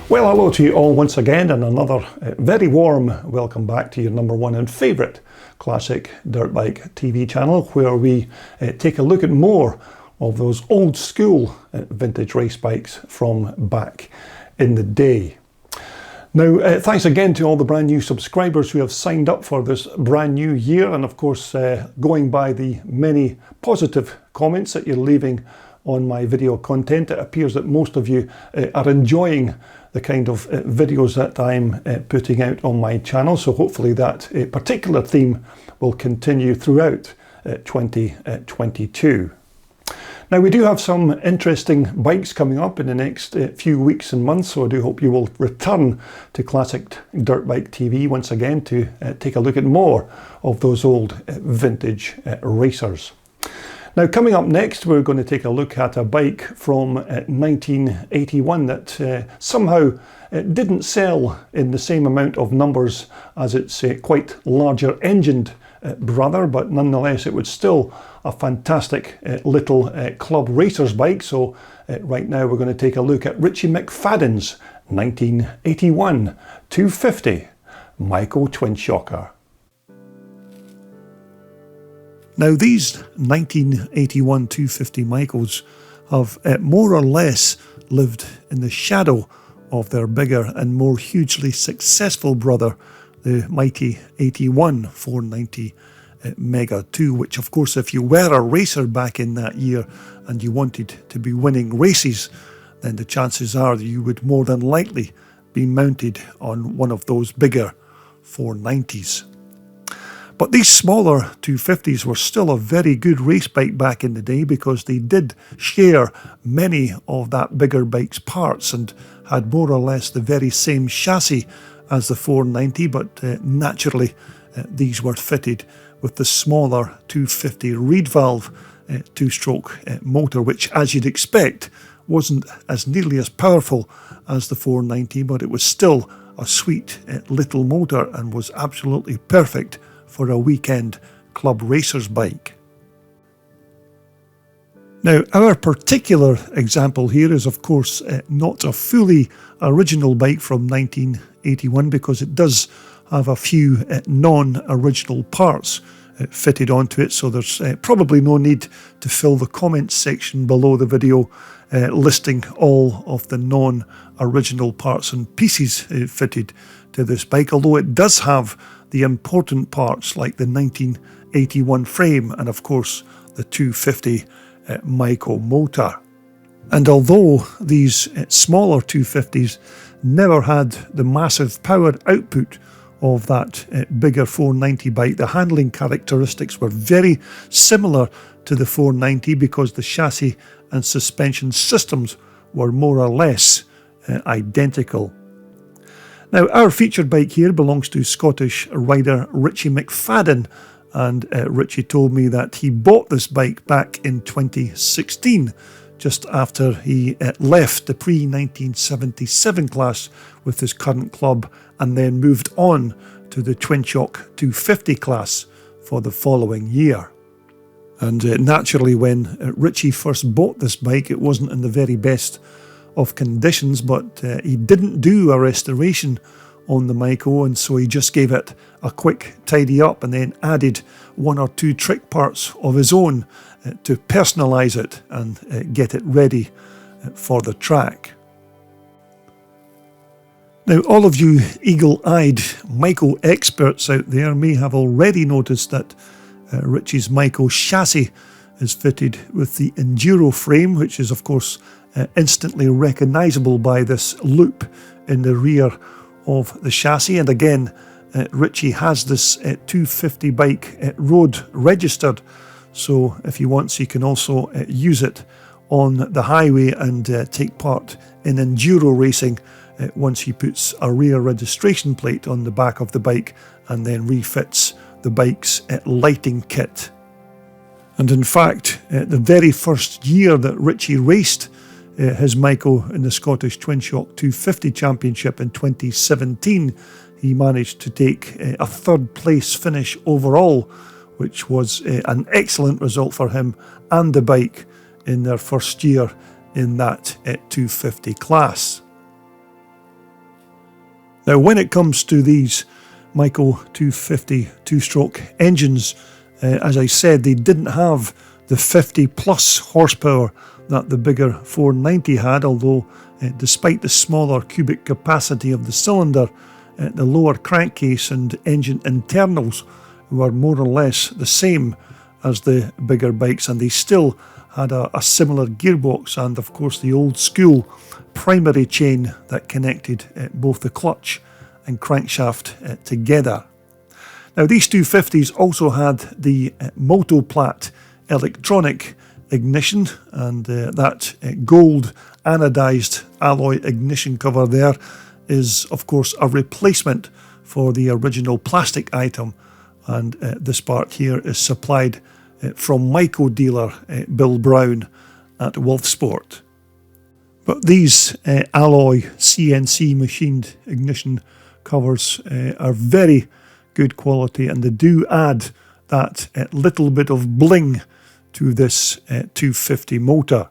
Well, hello to you all once again, and another very warm welcome back to your number one and favourite classic dirt bike TV channel, where we take a look at more of those old school vintage race bikes from back in the day. Now, thanks again to all the brand new subscribers who have signed up for this brand new year, and of course going by the many positive comments that you're leaving on my video content, it appears that most of you are enjoying the kind of videos that I'm putting out on my channel, so hopefully that particular theme will continue throughout 2022. Now, we do have some interesting bikes coming up in the next few weeks and months, so I do hope you will return to Classic Dirt Bike TV once again to take a look at more of those old vintage racers. Now, coming up next, we're going to take a look at a bike from 1981 that somehow didn't sell in the same amount of numbers as its quite larger engined brother, but nonetheless it was still a fantastic little club racer's bike. So right now we're going to take a look at Richie McFadden's 1981 250 Maico Twinshocker. Now, these 1981 250 Maicos have more or less lived in the shadow of their bigger and more hugely successful brother, the mighty 81 490 Mega 2, which of course, if you were a racer back in that year and you wanted to be winning races, then the chances are that you would more than likely be mounted on one of those bigger 490s. But these smaller 250s were still a very good race bike back in the day, because they did share many of that bigger bike's parts and had more or less the very same chassis as the 490, but naturally these were fitted with the smaller 250 reed valve two-stroke motor, which, as you'd expect, wasn't as nearly as powerful as the 490, but it was still a sweet little motor and was absolutely perfect for a weekend club racer's bike. Now, our particular example here is of course not a fully original bike from 1981, because it does have a few non-original parts fitted onto it, so there's probably no need to fill the comments section below the video listing all of the non-original parts and pieces fitted to this bike, although it does have the important parts like the 1981 frame and of course the 250 Maico motor. And although these smaller 250s never had the massive power output of that bigger 490 bike, the handling characteristics were very similar to the 490, because the chassis and suspension systems were more or less identical. Now, our featured bike here belongs to Scottish rider Richie McFadden, and Richie told me that he bought this bike back in 2016, just after he left the pre-1977 class with his current club and then moved on to the Twinshock 250 class for the following year. And naturally, when Richie first bought this bike, it wasn't in the very best of conditions, but he didn't do a restoration on the Maico, and so he just gave it a quick tidy up and then added one or two trick parts of his own to personalise it and get it ready for the track. Now, all of you eagle-eyed Maico experts out there may have already noticed that Richie's Maico chassis is fitted with the enduro frame, which is of course instantly recognisable by this loop in the rear of the chassis. And again, Richie has this 250 bike road registered, so if he wants he can also use it on the highway and take part in enduro racing once he puts a rear registration plate on the back of the bike and then refits the bike's lighting kit. And in fact, the very first year that Richie raced his Maico in the Scottish Twinshock 250 Championship in 2017, he managed to take a third place finish overall, which was an excellent result for him and the bike in their first year in that 250 class. Now, when it comes to these Maico 250 two-stroke engines, as I said, they didn't have the 50 plus horsepower that the bigger 490 had, although despite the smaller cubic capacity of the cylinder, the lower crankcase and engine internals were more or less the same as the bigger bikes, and they still had a similar gearbox and of course the old school primary chain that connected both the clutch and crankshaft together. Now, these 250s also had the Motoplat electronic ignition, and that gold anodized alloy ignition cover there is of course a replacement for the original plastic item, and this part here is supplied from Maico dealer Bill Brown at Wolfsport. But these alloy CNC machined ignition covers are very good quality, and they do add that little bit of bling to this 250 motor.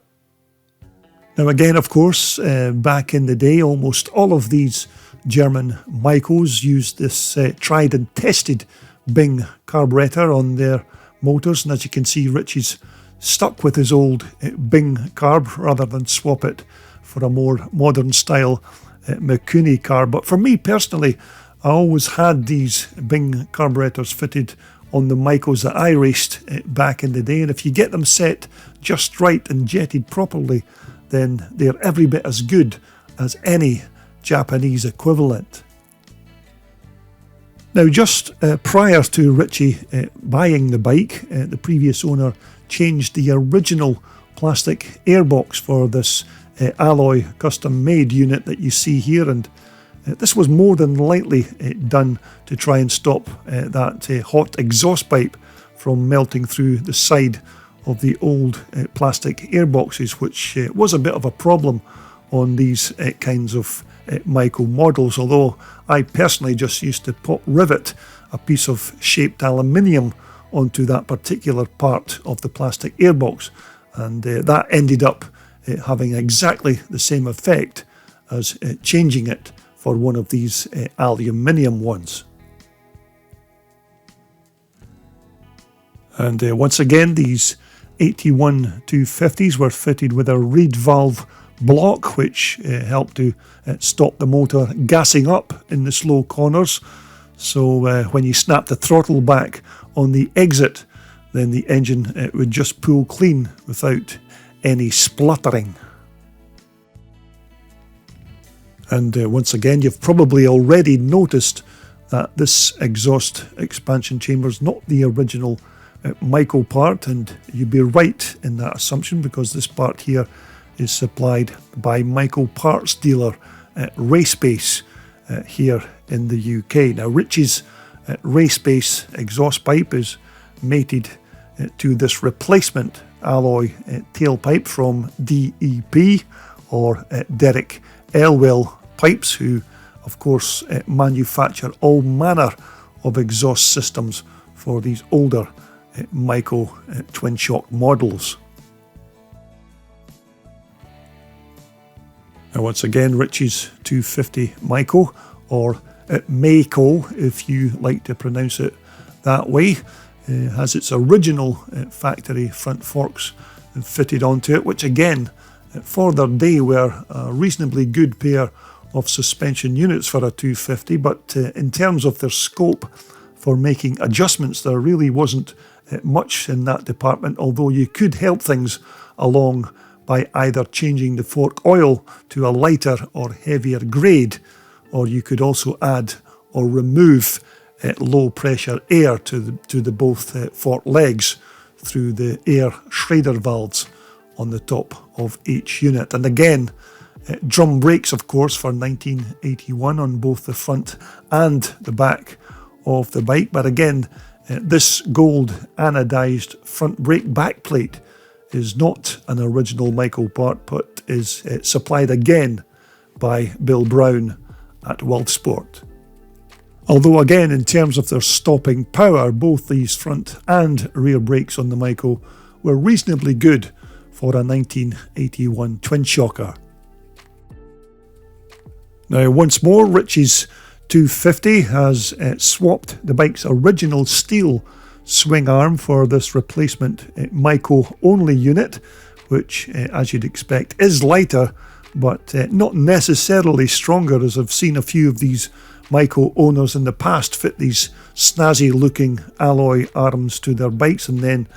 Now again, of course, back in the day, almost all of these German Maicos used this tried and tested Bing carburetor on their motors, and as you can see, Richie's stuck with his old Bing carb rather than swap it for a more modern style Mikuni carb. But for me personally, I always had these Bing carburetors fitted on the Maicos that I raced back in the day, and if you get them set just right and jetted properly, then they're every bit as good as any Japanese equivalent. Now, just prior to Richie buying the bike, the previous owner changed the original plastic airbox for this alloy custom made unit that you see here, and this was more than likely done to try and stop that hot exhaust pipe from melting through the side of the old plastic airboxes, which was a bit of a problem on these kinds of Maico models, although I personally just used to pop rivet a piece of shaped aluminium onto that particular part of the plastic airbox, and that ended up having exactly the same effect as changing it for one of these aluminium ones. And once again, these 81 250s were fitted with a reed valve block, which helped to stop the motor gassing up in the slow corners. So when you snap the throttle back on the exit, then the engine would just pull clean without any spluttering. And once again, you've probably already noticed that this exhaust expansion chamber is not the original Maico part, and you'd be right in that assumption because this part here is supplied by Maico parts dealer Racebase here in the UK. Now, Richie's Racebase exhaust pipe is mated to this replacement alloy tailpipe from DEP, or Derek Elwell Pipes, who of course manufacture all manner of exhaust systems for these older Maico twin-shock models. Now, once again, Richie's 250 Maico, or Maico if you like to pronounce it that way, has its original factory front forks fitted onto it, which again, for their day, were a reasonably good pair of suspension units for a 250, but in terms of their scope for making adjustments, there really wasn't much in that department, although you could help things along by either changing the fork oil to a lighter or heavier grade, or you could also add or remove low pressure air to the both fork legs through the air Schrader valves on the top of each unit. And again, drum brakes, of course, for 1981 on both the front and the back of the bike. But again, this gold anodized front brake backplate is not an original Maico part, but is supplied again by Bill Brown at Wolfsport. Although again, in terms of their stopping power, both these front and rear brakes on the Maico were reasonably good for a 1981 twin-shocker. Now, once more, Richie's 250 has swapped the bike's original steel swing arm for this replacement Maico only unit, which as you'd expect is lighter but not necessarily stronger, as I've seen a few of these Maico owners in the past fit these snazzy looking alloy arms to their bikes and then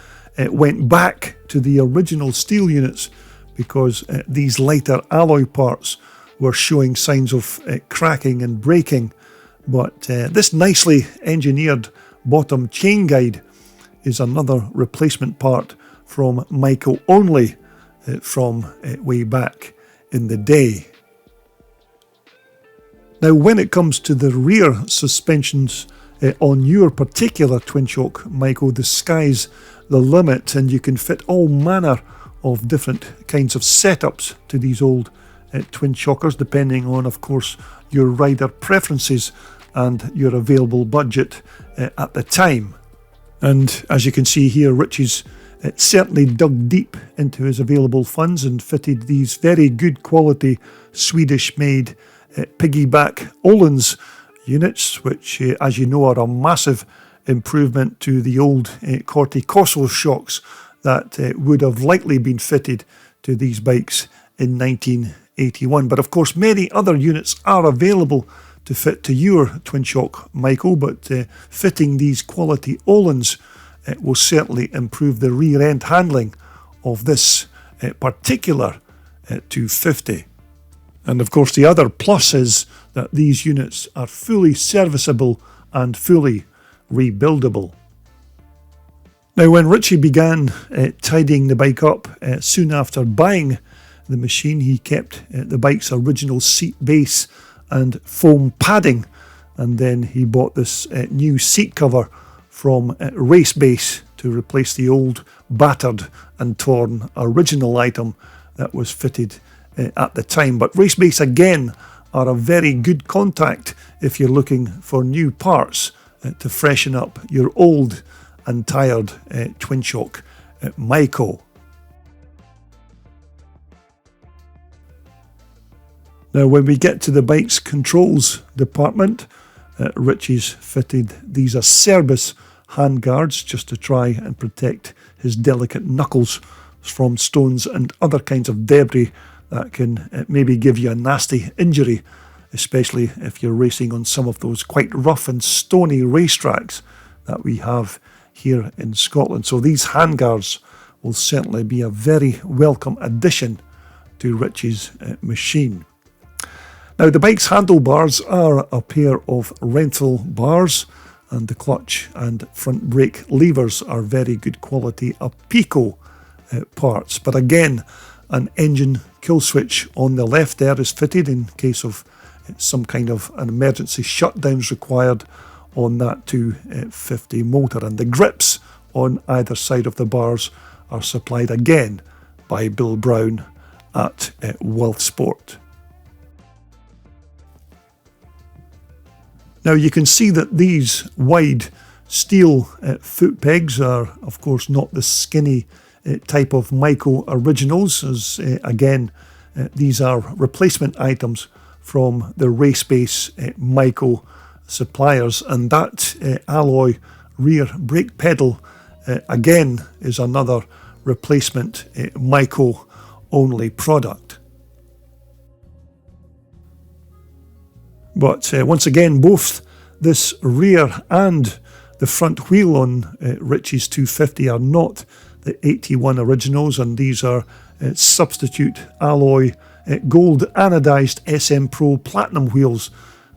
went back to the original steel units because these lighter alloy parts were showing signs of cracking and breaking. But this nicely engineered bottom chain guide is another replacement part from Maico only from way back in the day. Now, when it comes to the rear suspensions on your particular Twinshock Maico, the sky's the limit, and you can fit all manner of different kinds of setups to these old Twinshockers, depending on, of course, your rider preferences and your available budget at the time. And as you can see here, Richie's certainly dug deep into his available funds and fitted these very good quality Swedish-made piggyback Öhlins units, which, as you know, are a massive improvement to the old Corti-Cosso shocks that would have likely been fitted to these bikes in 1981. But of course, many other units are available to fit to your Twinshock Maico, but fitting these quality Öhlins will certainly improve the rear end handling of this particular 250. And of course, the other plus is that these units are fully serviceable and fully rebuildable. Now, when Richie began tidying the bike up soon after buying the machine, he kept the bike's original seat base and foam padding, and then he bought this new seat cover from Race Base to replace the old battered and torn original item that was fitted at the time. But Race Base again are a very good contact if you're looking for new parts to freshen up your old and tired Twinshock Maico. Now, when we get to the bike's controls department, Richie's fitted these Acerbis handguards just to try and protect his delicate knuckles from stones and other kinds of debris that can maybe give you a nasty injury, especially if you're racing on some of those quite rough and stony racetracks that we have here in Scotland. So these handguards will certainly be a very welcome addition to Richie's machine. Now, the bike's handlebars are a pair of rental bars, and the clutch and front brake levers are very good quality Apico parts. But again, an engine kill switch on the left there is fitted in case of some kind of an emergency shutdowns required on that 250 motor. And the grips on either side of the bars are supplied again by Bill Brown at Wealthsport. Now, you can see that these wide steel foot pegs are, of course, not the skinny type of Maico originals, as again, these are replacement items from the Race Base Maico suppliers, and that alloy rear brake pedal again is another replacement Maico only product. But once again, both this rear and the front wheel on Richie's 250 are not the 81 originals, and these are substitute alloy gold anodized SM Pro Platinum wheels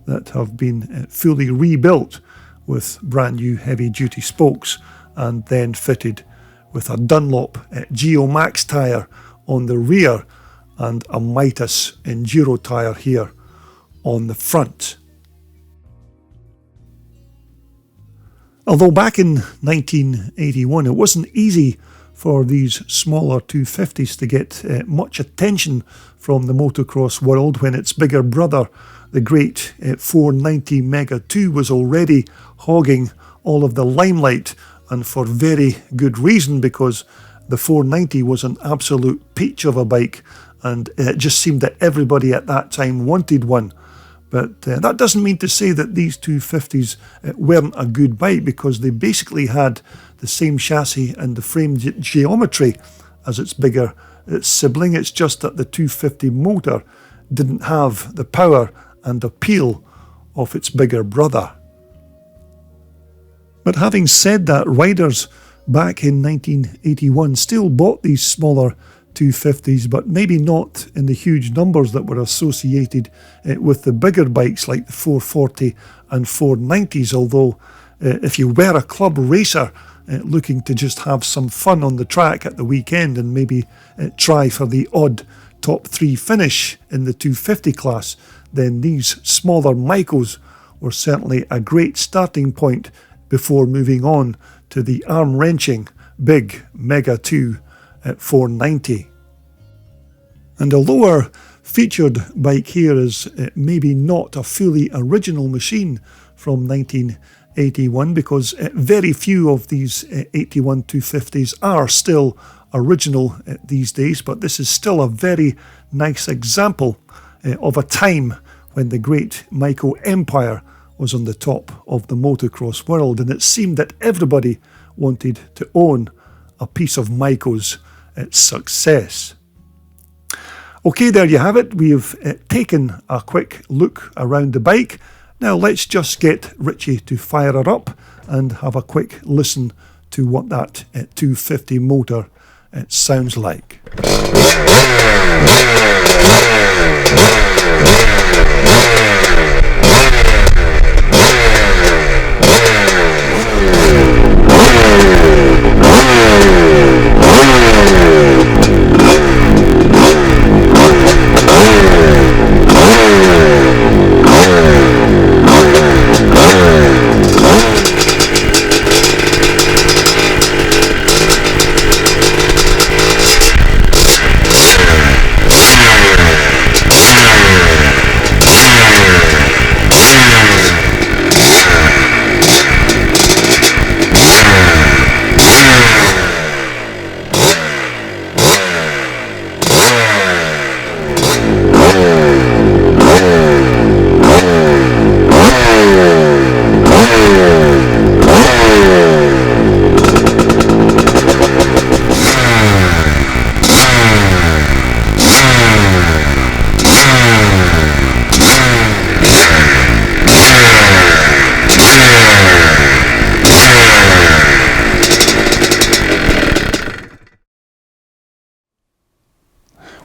that have been fully rebuilt with brand new heavy duty spokes and then fitted with a Dunlop Geo Max tyre on the rear and a Mitas Enduro tyre here on the front. Although back in 1981 it wasn't easy for these smaller 250s to get much attention from the motocross world when its bigger brother, the great 490 Mega 2, was already hogging all of the limelight, and for very good reason, because the 490 was an absolute peach of a bike and it just seemed that everybody at that time wanted one. But that doesn't mean to say that these 250s weren't a good bike, because they basically had the same chassis and the frame geometry as its bigger sibling. It's just that the 250 motor didn't have the power and appeal of its bigger brother. But having said that, riders back in 1981 still bought these smaller 250s, but maybe not in the huge numbers that were associated with the bigger bikes like the 440 and 490s, although if you were a club racer looking to just have some fun on the track at the weekend and maybe try for the odd top 3 finish in the 250 class, then these smaller Maicos were certainly a great starting point before moving on to the arm-wrenching big Mega 2 at 490. And although our featured bike here is maybe not a fully original machine from 1981, because very few of these 81 250s are still original these days, but this is still a very nice example of a time when the great Maico empire was on the top of the motocross world, and it seemed that everybody wanted to own a piece of Maico's success. Okay, there you have it. We've taken a quick look around the bike. Now let's just get Richie to fire her up and have a quick listen to what that 250 motor sounds like.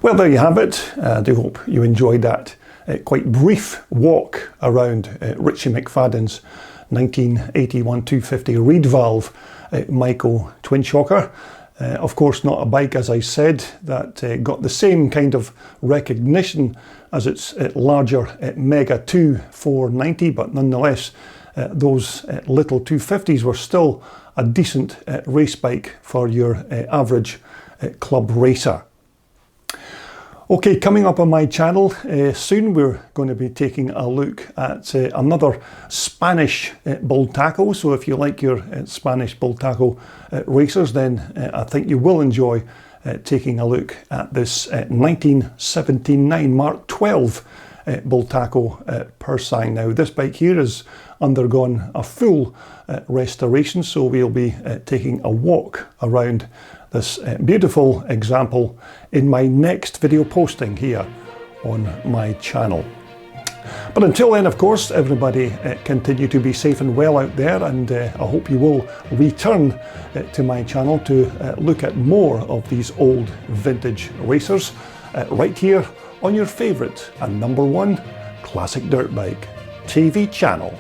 Well, there you have it. I do hope you enjoyed that quite brief walk around Richie McFadden's 1981 250 reed valve Maico Twinshocker. Of course, not a bike, as I said, that got the same kind of recognition as its larger Mega 2 490, but nonetheless, those little 250s were still a decent race bike for your average club racer. Okay, coming up on my channel soon, we're going to be taking a look at another Spanish bull tackle. So if you like your Spanish bull tackle racers, then I think you will enjoy taking a look at this 1979 Mark 12 bull tackle Persang. Now, this bike here has undergone a full restoration, so we'll be taking a walk around this beautiful example in my next video posting here on my channel. But until then, of course, everybody continue to be safe and well out there, and I hope you will return to my channel to look at more of these old vintage racers right here on your favourite and #1 classic dirt bike TV channel.